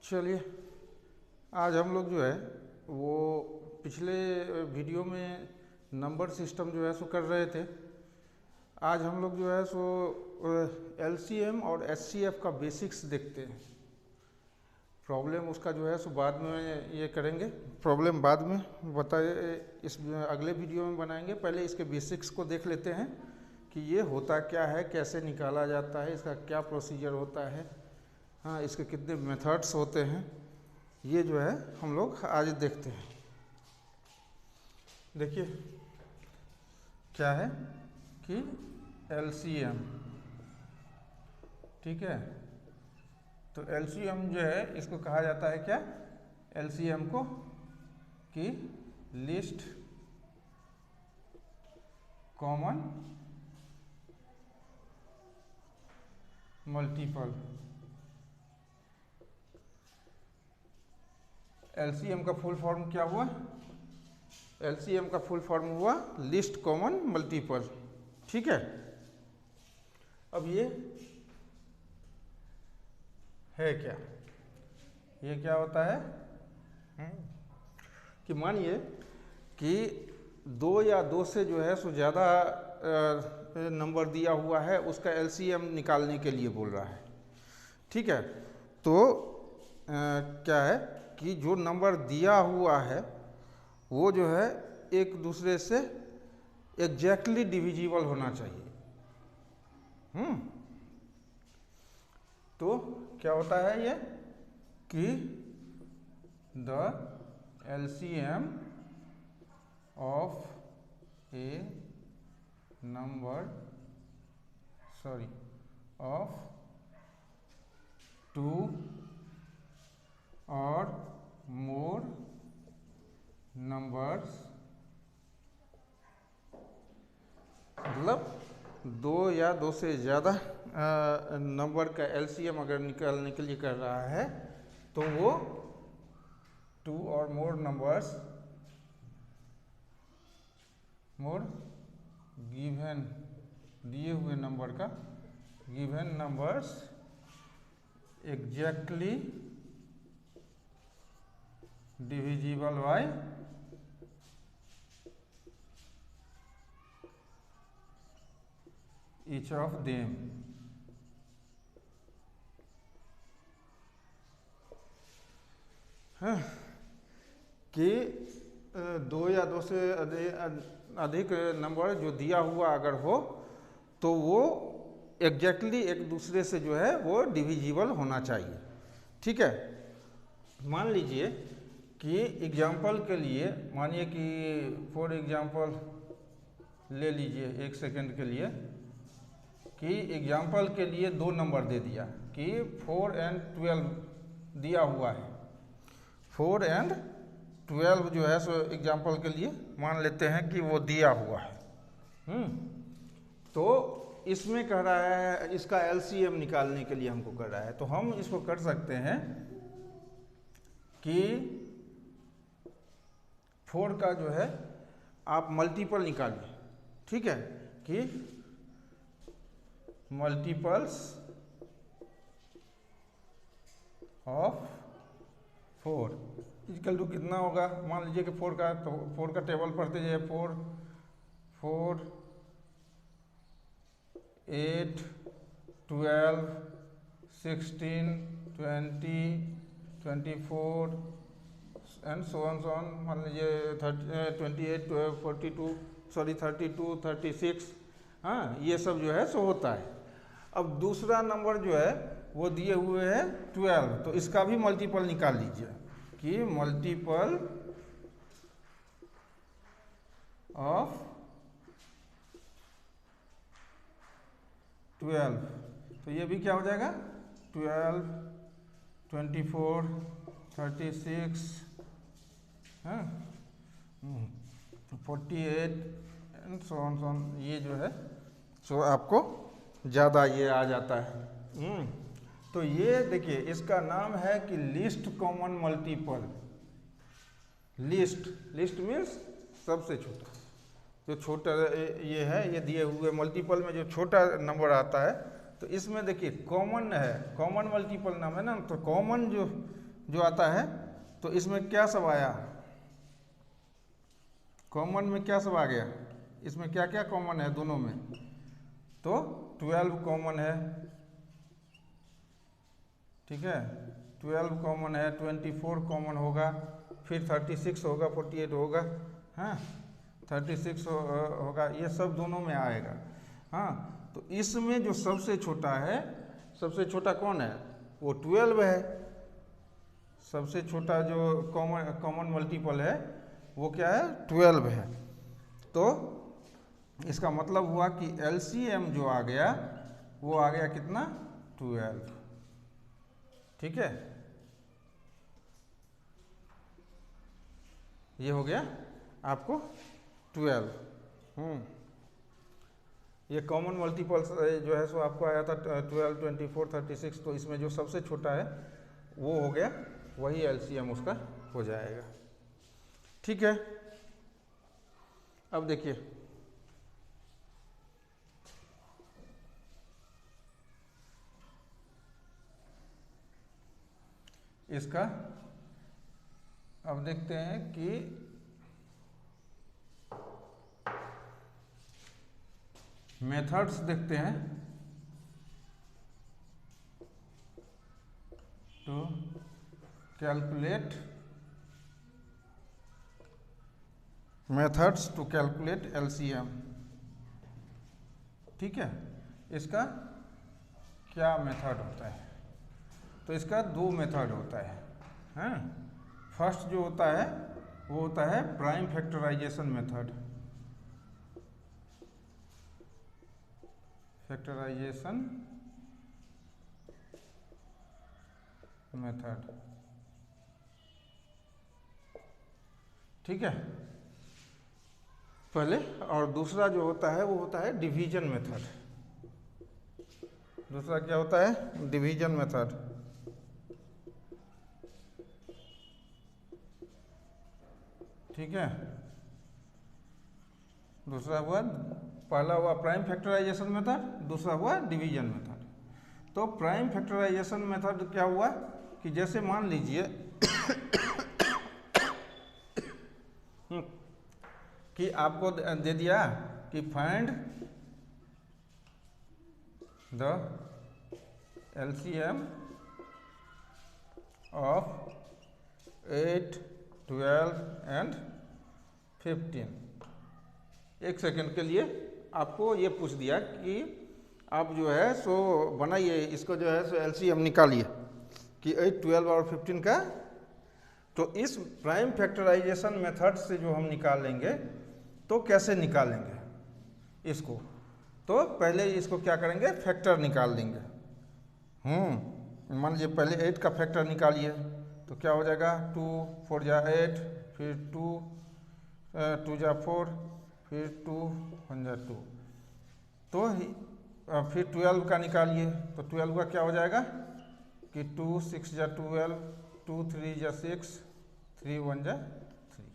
चलिए, आज हम लोग जो है वो पिछले वीडियो में नंबर सिस्टम जो है सो कर रहे थे। आज हम लोग जो है सो एलसीएम और एचसीएफ का बेसिक्स देखते हैं। प्रॉब्लम उसका जो है सो बाद में ये करेंगे, प्रॉब्लम बाद में बताए, इस अगले वीडियो में बनाएंगे। पहले इसके बेसिक्स को देख लेते हैं कि ये होता क्या है, कैसे निकाला जाता है, इसका क्या प्रोसीजर होता है, हाँ इसके कितने मेथड्स होते हैं, ये जो है हम लोग आज देखते हैं। देखिए क्या है कि एलसीएम, ठीक है। तो एलसीएम जो है इसको कहा जाता है क्या, एलसीएम को कि लिस्ट कॉमन मल्टीपल। एलसीएम का फुल फॉर्म क्या हुआ, एलसीएम का फुल फॉर्म हुआ लिस्ट कॉमन मल्टीपल, ठीक है। अब ये है क्या, ये क्या होता है कि मानिए कि दो या दो से जो है सो ज़्यादा नंबर दिया हुआ है, उसका एलसीएम निकालने के लिए बोल रहा है, ठीक है। तो क्या है कि जो नंबर दिया हुआ है वो जो है एक दूसरे से एग्जैक्टली डिविजिबल होना चाहिए। तो क्या होता है ये कि the LCM of a number of two or more numbers, मतलब दो या दो से ज़्यादा नंबर का एलसीएम अगर निकालने के लिए कर रहा है तो वो to or more numbers, more given दिए हुए नंबर का given numbers exactly divisible by each of them। कि दो या दो से अधिक नंबर जो दिया हुआ अगर हो तो वो एग्जैक्टली एक दूसरे से जो है वो डिविजिबल होना चाहिए, ठीक है। मान लीजिए कि एग्जाम्पल के लिए, मानिए कि फॉर एग्जाम्पल ले लीजिए एक सेकंड के लिए, कि एग्जाम्पल के लिए दो नंबर दे दिया कि 4 और 12 दिया हुआ है। 4 और 12 जो है सो एग्जाम्पल के लिए मान लेते हैं कि वो दिया हुआ है। तो इसमें कह रहा है, इसका एलसीएम निकालने के लिए हमको कर रहा है, तो हम इसको कर सकते हैं कि 4 का जो है आप मल्टीपल निकालिए, ठीक है, कि मल्टीपल्स ऑफ 4 इक्वल टू कितना होगा। मान लीजिए कि 4 का, तो 4 का टेबल पढ़ते जाइए, 4 4 8 12 16 20 24 एंड सो ऑन। मान लीजिए 28 42 32 36, हाँ ये सब जो है सो होता है। अब दूसरा नंबर जो है वो दिए हुए है 12, तो इसका भी मल्टीपल निकाल लीजिए कि मल्टीपल ऑफ 12, तो ये भी क्या हो जाएगा 12 24 36, हाँ 48 एंड सो ऑन, ये जो है सो आपको ज़्यादा ये आ जाता है। तो ये देखिए इसका नाम है कि list common multiple. List means सबसे छोटा, जो छोटा ये है, ये दिए हुए मल्टीपल में जो छोटा नंबर आता है, तो इसमें देखिए कॉमन है, कॉमन मल्टीपल नाम है ना, तो कॉमन जो जो आता है, तो इसमें क्या सब आया, कॉमन में क्या सब आ गया, इसमें क्या क्या कॉमन है दोनों में, तो 12 कॉमन है, ठीक है, 12 कॉमन है, 24 कॉमन होगा, फिर 36 होगा, 48 होगा, हाँ 36 होगा, ये सब दोनों में आएगा। हाँ, तो इसमें जो सबसे छोटा है, सबसे छोटा कौन है, वो 12 है। सबसे छोटा जो कॉमन मल्टीपल है वो क्या है, 12 है। तो इसका मतलब हुआ कि एलसीएम जो आ गया वो आ गया कितना, 12, ठीक है, ये हो गया आपको 12। ये कॉमन मल्टीपल जो है सो आपको आया था 12, 24, 36, तो इसमें जो सबसे छोटा है वो हो गया, वही एलसीएम उसका हो जाएगा, ठीक है। अब देखिए इसका, अब देखते हैं कि मेथड्स देखते हैं, to calculate, methods to calculate LCM, ठीक है। इसका क्या मेथड होता है, तो इसका 2 मेथड होता है, हैं। फर्स्ट जो होता है वो होता है prime factorization method, factorization method, ठीक है पहले। और दूसरा जो होता है वो होता है डिवीजन मेथड, दूसरा क्या होता है, डिवीजन मेथड, ठीक है। दूसरा हुआ, पहला हुआ प्राइम फैक्टराइजेशन मेथड, दूसरा हुआ डिवीजन मेथड। तो प्राइम फैक्टराइजेशन मेथड क्या हुआ कि जैसे मान लीजिए कि आपको दे दिया कि find the LCM of 8, 12 and 15। एक सेकंड के लिए आपको ये पूछ दिया कि आप जो है सो बनाइए इसको, जो है सो एलसीएम निकालिए कि 8, 12 और 15 का। तो इस प्राइम फैक्टराइजेशन मेथड से जो हम निकालेंगे, तो कैसे निकालेंगे इसको, तो पहले इसको क्या करेंगे, फैक्टर निकाल देंगे। मान लीजिए पहले 8 का फैक्टर निकालिए, तो क्या हो जाएगा, 2 4 जा 8, फिर 2 2 जा 4, फिर 2 1 जा 2, तो फिर 12 का निकालिए, तो 12 का क्या हो जाएगा कि 2 6 जा 12, 2 3 जा 6, 3 1 जा 3।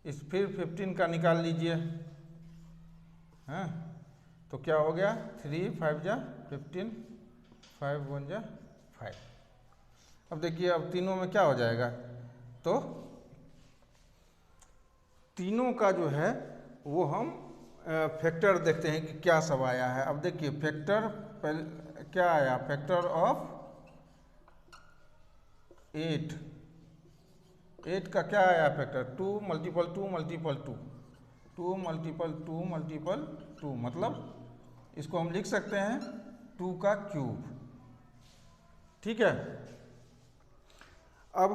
इस फिर 15 का निकाल लीजिए, हाँ, तो क्या हो गया, 3 5 जा 15, 5 1 जा 5। अब देखिए अब तीनों में क्या हो जाएगा, तो तीनों का जो है वो हम फैक्टर देखते हैं कि क्या सब आया है। अब देखिए फैक्टर पहले क्या आया, फैक्टर ऑफ 8 का क्या आया factor, 2 multiple 2 multiple 2, 2 multiple 2 multiple 2, मतलब इसको हम लिख सकते हैं 2 का क्यूब, ठीक है। अब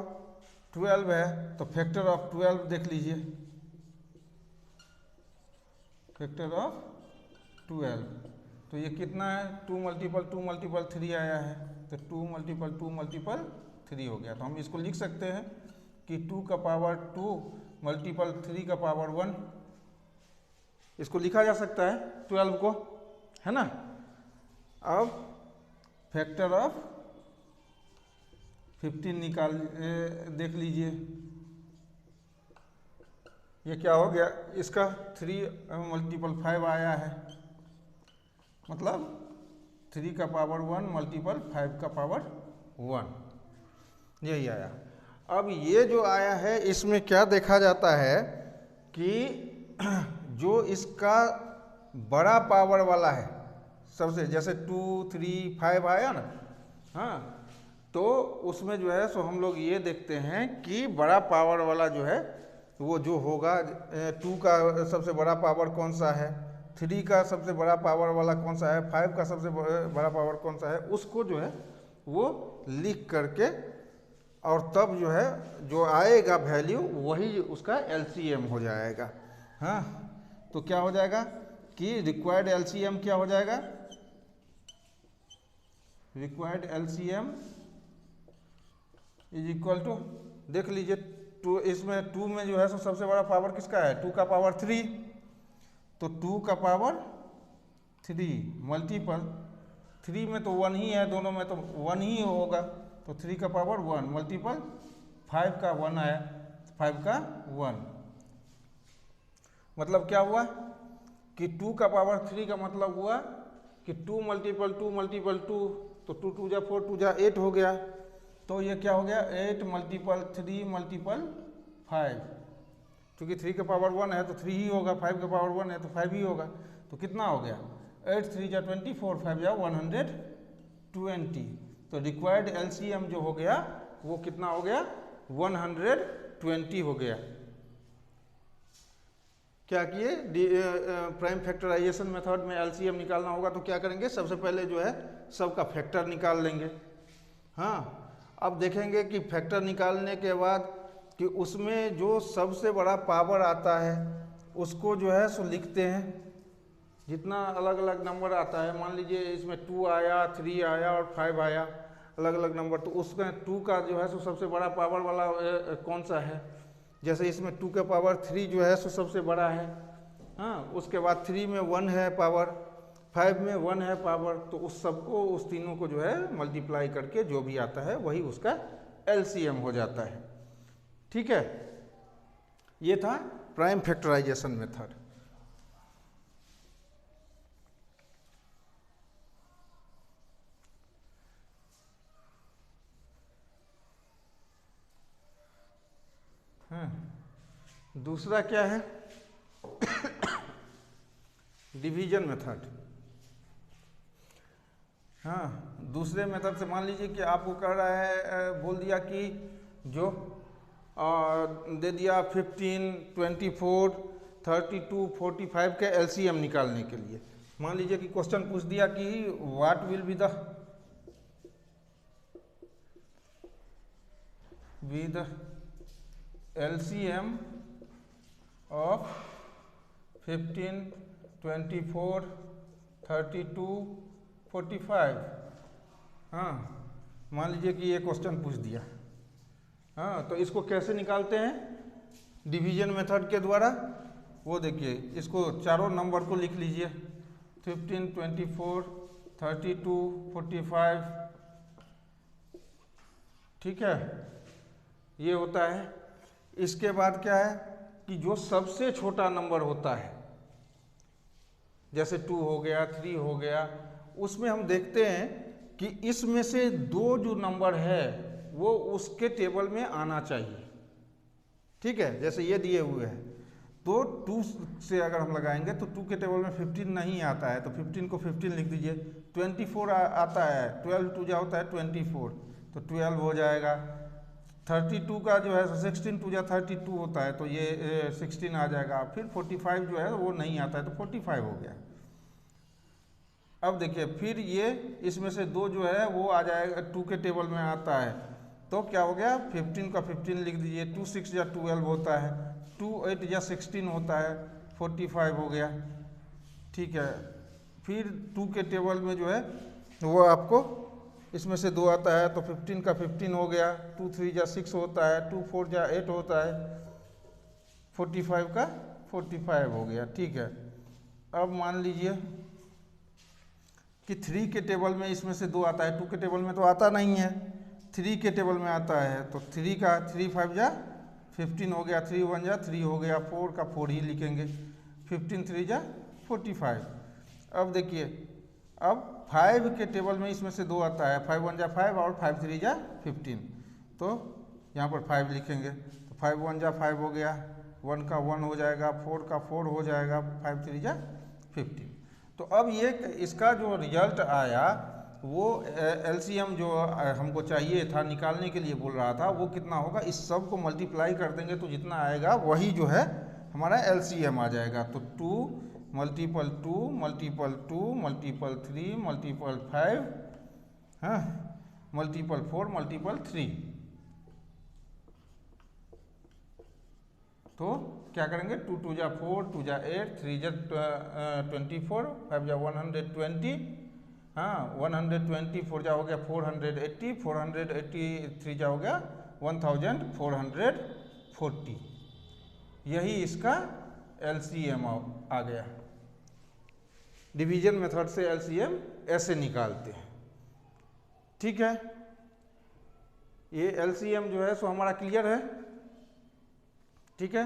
12 है तो फैक्टर ऑफ 12 देख लीजिए, फैक्टर ऑफ 12, तो ये कितना है, 2 मल्टीपल 2 मल्टीपल 3 आया है, तो 2 मल्टीपल 2 मल्टीपल 3 हो गया। तो हम इसको लिख सकते हैं कि 2 का पावर 2 मल्टीपल 3 का पावर 1, इसको लिखा जा सकता है 12 को, है ना। अब फैक्टर ऑफ 15 निकाल देख लीजिए, ये क्या हो गया, इसका 3 मल्टीपल 5 आया है, मतलब 3 का पावर 1 मल्टीपल 5 का पावर 1, यही आया। अब ये जो आया है इसमें क्या देखा जाता है कि जो इसका बड़ा पावर वाला है सबसे, जैसे 2, 3, 5 आया ना, हाँ, तो उसमें जो है सो हम लोग ये देखते हैं कि बड़ा पावर वाला जो है वो जो होगा 2 का सबसे बड़ा पावर कौन सा है, 3 का सबसे बड़ा पावर वाला कौन सा है, 5 का सबसे बड़ा पावर कौन सा है, उसको जो है वो लिख करके और तब जो है जो आएगा वैल्यू वही उसका एलसीएम हो जाएगा। हाँ, तो क्या हो जाएगा कि रिक्वायर्ड एलसीएम क्या हो जाएगा, required LCM is equal to, देख लीजिए, टू, इसमें 2 में जो है सो सबसे बड़ा पावर किसका है, 2 का पावर 3, तो 2 का पावर 3 मल्टीपल 3 में तो 1 ही है, दोनों में तो 1 ही होगा, तो 3 का पावर 1 मल्टीपल 5 का 1 आया, 5 का 1, मतलब क्या हुआ कि 2 का पावर 3 का मतलब हुआ कि 2 मल्टीपल 2 मल्टीपल 2, तो 2 2 जा 4 2 जा 8 हो गया, तो ये क्या हो गया 8 मल्टीपल 3 मल्टीपल 5, क्योंकि 3 का पावर 1 है तो 3 ही होगा, 5 का पावर 1 है तो 5 ही होगा, तो कितना हो गया 8 3 जा 24, 5 जा 120, तो रिक्वायर्ड एलसीएम जो हो गया वो कितना हो गया 120 हो गया। क्या किए, प्राइम फैक्टराइजेशन मेथड में एलसीएम निकालना होगा तो क्या करेंगे, सबसे पहले जो है सबका फैक्टर निकाल लेंगे। हाँ, अब देखेंगे कि फैक्टर निकालने के बाद कि उसमें जो सबसे बड़ा पावर आता है उसको जो है सो लिखते हैं, जितना अलग अलग नंबर आता है, मान लीजिए इसमें 2 आया, 3 आया और 5 आया, अलग अलग नंबर, तो उसमें 2 का जो है सो सबसे बड़ा पावर वाला कौन सा है, जैसे इसमें 2 का पावर 3 जो है सो सबसे बड़ा है। हाँ, उसके बाद 3 में 1 है पावर, 5 में 1 है पावर, तो उस सबको, उस तीनों को जो है मल्टीप्लाई करके जो भी आता है वही उसका एलसीएम हो जाता है। ठीक है, ये था प्राइम फैक्टराइजेशन मेथड। दूसरा क्या है डिवीजन मेथड। हाँ, दूसरे मेथड से मान लीजिए कि आपको कह रहा है, बोल दिया कि जो दे दिया 15, 24, 32, 45 के एलसीएम निकालने के लिए। मान लीजिए कि क्वेश्चन पूछ दिया कि what will be the LCM of 15, 24, 32, 45। हाँ, मान लीजिए कि ये क्वेश्चन पूछ दिया। हाँ, तो इसको कैसे निकालते हैं डिवीजन मेथड के द्वारा, वो देखिए, इसको चारों नंबर को लिख लीजिए, 15, 24, 32, 45। ठीक है, ये होता है। इसके बाद क्या है कि जो सबसे छोटा नंबर होता है, जैसे 2 हो गया, 3 हो गया, उसमें हम देखते हैं कि इसमें से 2 जो नंबर है वो उसके टेबल में आना चाहिए। ठीक है, जैसे ये दिए हुए हैं, तो 2 से अगर हम लगाएंगे तो 2 के टेबल में 15 नहीं आता है, तो 15 को 15 लिख दीजिए। 24 आता है, 12 2 जा होता है 24, तो 12 हो जाएगा। 32 का जो है 16 2 जा 32 होता है, तो ये 16 आ जाएगा। फिर 45 जो है वो नहीं आता है, तो 45 हो गया। अब देखिए, फिर ये इसमें से 2 जो है वो आ जाएगा, 2 के टेबल में आता है, तो क्या हो गया, 15 का 15 लिख दीजिए। 2 6 या 12 होता है, 2 8 या 16 होता है, 45 हो गया। ठीक है, फिर 2 के टेबल में जो है वो आपको इसमें से 2 आता है, तो 15 का 15 हो गया। 2 3 जा 6 होता है, 2 4 जा 8 होता है, 45 का 45 हो गया। ठीक है, अब मान लीजिए कि 3 के टेबल में इसमें से 2 आता है, 2 के टेबल में तो आता नहीं है, 3 के टेबल में आता है, तो 3 का 3 5 जा 15 हो गया, 3 1 जा 3 हो गया, 4 का 4 ही लिखेंगे, 15 3 जा 45। अब देखिए, अब 5 के टेबल में इसमें से 2 आता है, 5 1 जा 5 और 5 3 जा 15, तो यहाँ पर 5 लिखेंगे, तो 5 1 जा 5 हो गया, 1 का 1 हो जाएगा, 4 का 4 हो जाएगा, 5 3 जा 15। तो अब ये इसका जो रिजल्ट आया वो एलसीएम जो हमको चाहिए था निकालने के लिए बोल रहा था, वो कितना होगा, इस सब को मल्टीप्लाई कर देंगे तो जितना आएगा वही जो है हमारा एलसीएम आ जाएगा। तो 2 मल्टीपल 2 मल्टीपल 2 मल्टीपल 3 मल्टीपल 5, हाँ, मल्टीपल 4 मल्टीपल 3। तो क्या करेंगे, 2 2 जा 4, 2 जा 8, 3 जा 24, 5 जा 120, हाँ 120, 4 जा हो गया 480, 483 जा हो गया 1440। यही इसका एलसीएम आ गया। डिवीजन मेथड से एलसीएम ऐसे निकालते हैं। ठीक है, ये एलसीएम जो है सो हमारा क्लियर है। ठीक है,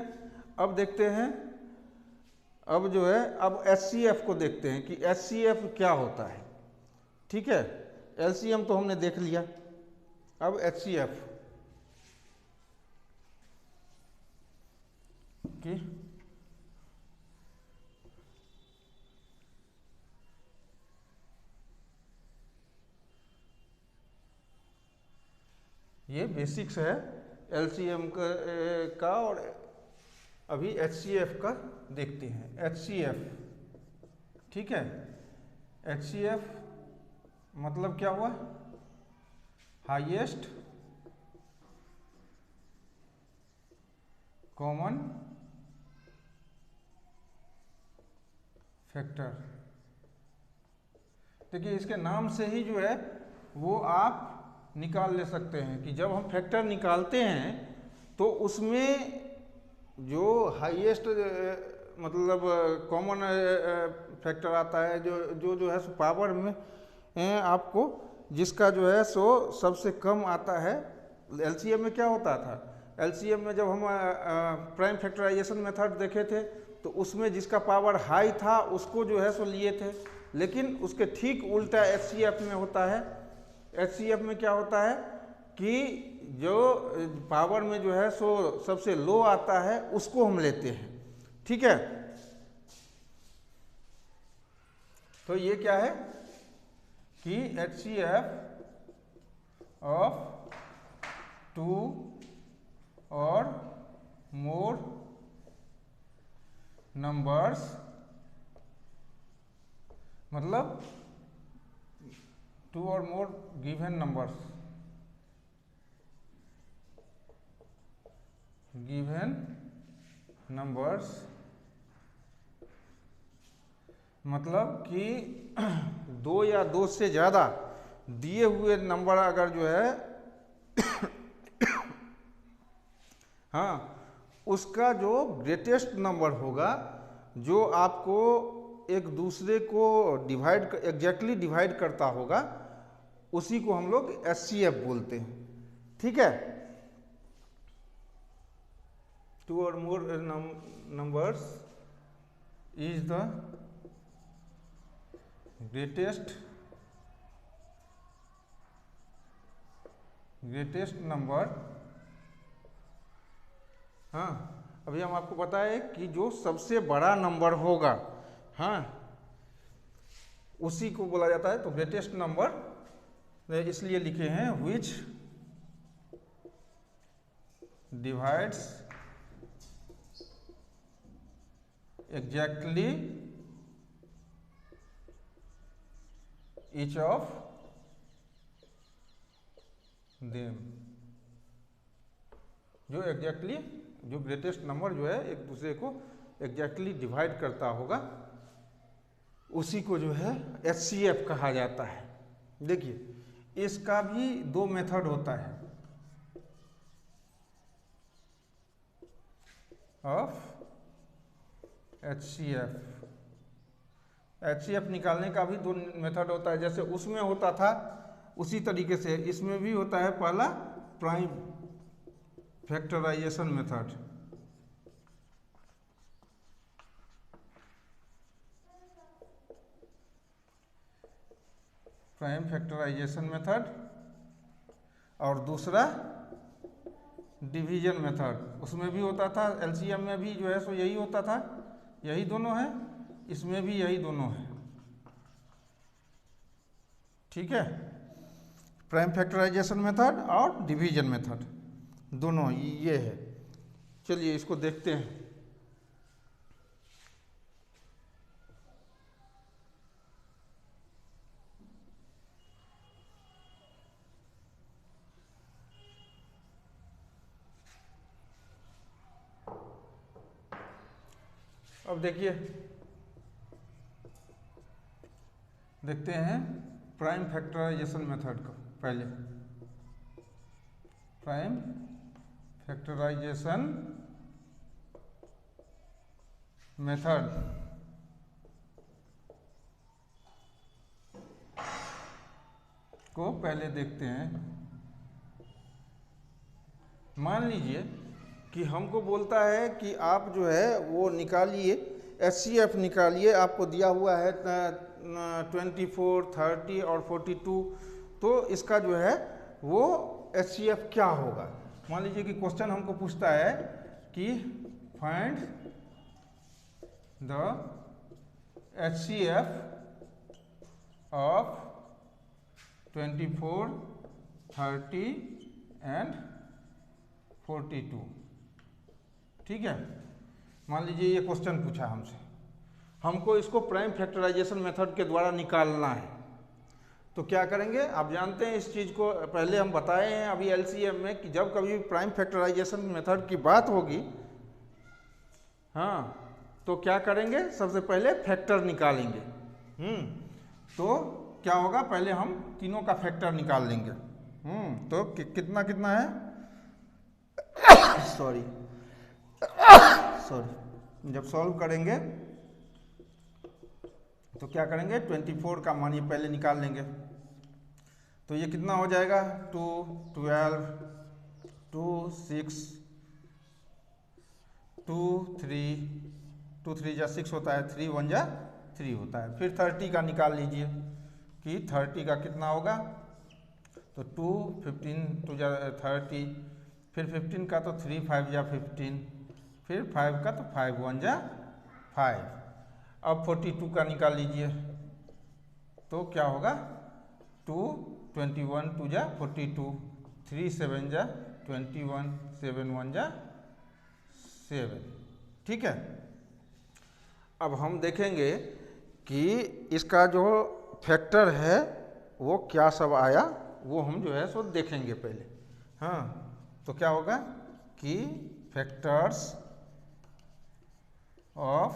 अब देखते हैं, अब जो है अब एचसीएफ को देखते हैं कि एचसीएफ क्या होता है। ठीक है, एलसीएम तो हमने देख लिया, अब एचसीएफ की ये बेसिक्स है एलसीएम का और अभी एचसीएफ का देखते हैं। एचसीएफ, ठीक है, एचसीएफ मतलब क्या हुआ, हाईएस्ट कॉमन फैक्टर। देखिए इसके नाम से ही जो है वो आप निकाल ले सकते हैं कि जब हम फैक्टर निकालते हैं तो उसमें जो हाईएस्ट मतलब कॉमन फैक्टर आता है, जो है सो पावर में आपको जिसका जो है सो सबसे कम आता है। एलसीएम में क्या होता था, एलसीएम में जब हम प्राइम फैक्टराइजेशन मेथड देखे थे तो उसमें जिसका पावर हाई था उसको जो है सो लिए थे, लेकिन उसके ठीक उल्टा एचसीएफ में होता है। एचसीएफ में क्या होता है कि जो पावर में जो है सो सबसे लो आता है उसको हम लेते हैं। ठीक है, तो ये क्या है कि एचसीएफ ऑफ 2 और मोर नंबर्स, मतलब 2 और मोर गिवन नंबर्स मतलब कि 2 या 2 से ज़्यादा दिए हुए नंबर अगर जो है हाँ उसका जो ग्रेटेस्ट नंबर होगा, जो आपको एक दूसरे को एग्जैक्टली डिवाइड करता होगा, उसी को हम लोग एचसीएफ बोलते हैं। ठीक है, 2 और more numbers is the greatest number. हाँ, अभी हम आपको बताए कि जो सबसे बड़ा नंबर होगा, हाँ, उसी को बोला जाता है तो ग्रेटेस्ट नंबर इसलिए लिखे हैं विच divides exactly each of them. जो एग्जैक्टली जो ग्रेटेस्ट नंबर जो है एक दूसरे को एग्जैक्टली डिवाइड करता होगा, उसी को जो है एचसीएफ कहा जाता है। देखिए इसका भी 2 मेथड होता है ऑफ एचसीएफ। एचसीएफ निकालने का भी 2 मेथड होता है, जैसे उसमें होता था उसी तरीके से इसमें भी होता है। पहला प्राइम फैक्टराइजेशन मेथड, और दूसरा डिवीजन मेथड, उसमें भी होता था, एलसीएम में भी जो है सो यही होता था, यही दोनों है, इसमें भी यही दोनों है। ठीक है, प्राइम फैक्टराइजेशन मेथड और डिवीजन मेथड दोनों ये है। चलिए इसको देखते हैं। अब देखिए, देखते हैं प्राइम फैक्टराइजेशन मेथड को। पहले प्राइम फैक्टराइजेशन मेथड को पहले देखते हैं। मान लीजिए कि हमको बोलता है कि आप जो है वो निकालिए, HCF निकालिए, आपको दिया हुआ है 24, 30 और 42, तो इसका जो है वो HCF क्या होगा। मान लीजिए कि क्वेश्चन हमको पूछता है कि find the HCF of 24, 30 and 42। ठीक है, मान लीजिए ये क्वेश्चन पूछा हमसे, हमको इसको प्राइम फैक्टराइजेशन मेथड के द्वारा निकालना है। तो क्या करेंगे, आप जानते हैं इस चीज़ को, पहले हम बताए हैं अभी एलसीएम में कि जब कभी प्राइम फैक्टराइजेशन मेथड की बात होगी, हाँ, तो क्या करेंगे, सबसे पहले फैक्टर निकालेंगे। तो क्या होगा, पहले हम तीनों का फैक्टर निकाल लेंगे। तो कितना कितना है सॉरी, जब सॉल्व करेंगे तो क्या करेंगे, 24 का मान ये पहले निकाल लेंगे। तो ये कितना हो जाएगा, 2, 12, 2, 6, 2, 3, 2, 3 जा 6 होता है, 3, 1 जा 3 होता है। फिर 30 का निकाल लीजिए कि 30 का कितना होगा, तो 2, 15, 2 जा 30, फिर 15 का तो 3, 5 जा 15, फिर 5 का तो 5, 1 जा 5। अब 42 का निकाल लीजिए, तो क्या होगा, 2, 21, 2 जा 42, 3, 7 जा 21, 7, 1 जा 7। ठीक है, अब हम देखेंगे कि इसका जो फैक्टर है वो क्या सब आया, वो हम जो है सो देखेंगे पहले। हाँ, तो क्या होगा कि फैक्टर्स ऑफ